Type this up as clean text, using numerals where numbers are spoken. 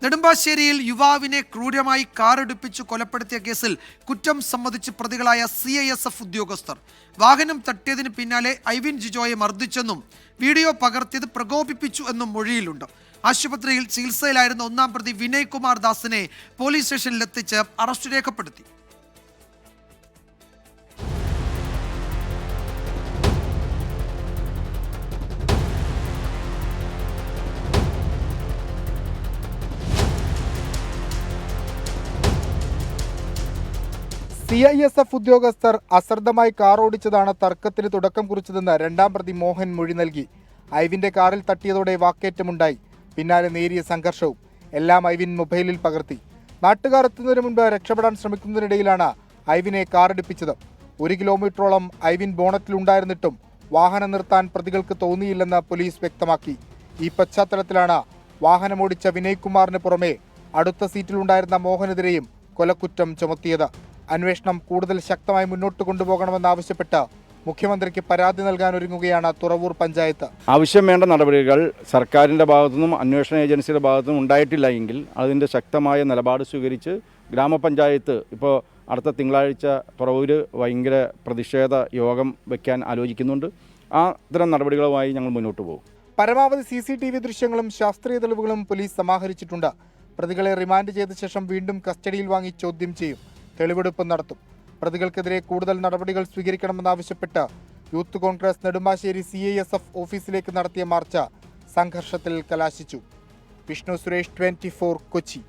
നെടുമ്പാശ്ശേരിയിൽ യുവാവിനെ ക്രൂരമായി കാറിടിപ്പിച്ചു കൊലപ്പെടുത്തിയ കേസിൽ കുറ്റം സമ്മതിച്ച് പ്രതികളായ CISF ഉദ്യോഗസ്ഥർ. വാഹനം തട്ടിയതിന് പിന്നാലെ ഐവിൻ ജിജോയെ മർദ്ദിച്ചെന്നും വീഡിയോ പകർത്തിയത് പ്രകോപിപ്പിച്ചു എന്നും മൊഴിയിലുണ്ട്. ആശുപത്രിയിൽ ചികിത്സയിലായിരുന്ന ഒന്നാം പ്രതി വിനയ് കുമാർ ദാസിനെ പോലീസ് സ്റ്റേഷനിലെത്തിച്ച് അറസ്റ്റ് രേഖപ്പെടുത്തി. CISF ഉദ്യോഗസ്ഥർ അശ്രദ്ധമായി കാർ ഓടിച്ചതാണ് തർക്കത്തിന് തുടക്കം കുറിച്ചതെന്ന് രണ്ടാം പ്രതി മോഹൻ മൊഴി നൽകി. ഐവിന്റെ കാറിൽ തട്ടിയതോടെ വാക്കേറ്റമുണ്ടായി. പിന്നാലെ നേരിയ സംഘർഷവും. എല്ലാം ഐവിൻ മൊബൈലിൽ പകർത്തി. നാട്ടുകാർ എത്തുന്നതിന് മുൻപ് രക്ഷപ്പെടാൻ ശ്രമിക്കുന്നതിനിടയിലാണ് ഐവിനെ കാറിടിപ്പിച്ചത്. 1 കിലോമീറ്ററോളം ഐവിൻ ബോണറ്റിലുണ്ടായിരുന്നിട്ടും വാഹനം നിർത്താൻ പ്രതികൾക്ക് തോന്നിയില്ലെന്ന് പോലീസ് വ്യക്തമാക്കി. ഈ പശ്ചാത്തലത്തിലാണ് വാഹനമോടിച്ച വിനയ് കുമാറിന് പുറമെ അടുത്ത സീറ്റിലുണ്ടായിരുന്ന മോഹനെതിരെയും കൊലക്കുറ്റം ചുമത്തിയത്. അന്വേഷണം കൂടുതൽ ശക്തമായി മുന്നോട്ട് കൊണ്ടുപോകണമെന്നാവശ്യപ്പെട്ട് മുഖ്യമന്ത്രിക്ക് പരാതി നൽകാൻ ഒരുങ്ങുകയാണ് തുറവൂർ പഞ്ചായത്ത്. ആവശ്യം വേണ്ട നടപടികൾ സർക്കാരിൻ്റെ ഭാഗത്തുനിന്നും അന്വേഷണ ഏജൻസിയുടെ ഭാഗത്തുനിന്നും ഉണ്ടായിട്ടില്ല എങ്കിൽ അതിൻ്റെ ശക്തമായ നിലപാട് സ്വീകരിച്ച് ഗ്രാമപഞ്ചായത്ത് ഇപ്പോൾ അടുത്ത തിങ്കളാഴ്ച തുറവൂർ ഭയങ്കര പ്രതിഷേധ യോഗം വയ്ക്കാൻ ആലോചിക്കുന്നുണ്ട്. ഇത്തരം നടപടികളുമായി ഞങ്ങൾ മുന്നോട്ട് പോകും. പരമാവധി CCTV ദൃശ്യങ്ങളും ശാസ്ത്രീയ തെളിവുകളും പോലീസ് സമാഹരിച്ചിട്ടുണ്ട്. പ്രതികളെ റിമാൻഡ് ചെയ്ത ശേഷം വീണ്ടും കസ്റ്റഡിയിൽ വാങ്ങി ചോദ്യം ചെയ്യും. തെളിവെടുപ്പ് നടത്തും. പ്രതികൾക്കെതിരെ കൂടുതൽ നടപടികൾ സ്വീകരിക്കണമെന്നാവശ്യപ്പെട്ട് യൂത്ത് കോൺഗ്രസ് നെടുമ്പാശ്ശേരി CISF ഓഫീസിലേക്ക് നടത്തിയ മാർച്ച് സംഘർഷത്തിൽ കലാശിച്ചു. വിഷ്ണു സുരേഷ്, 24, കൊച്ചി.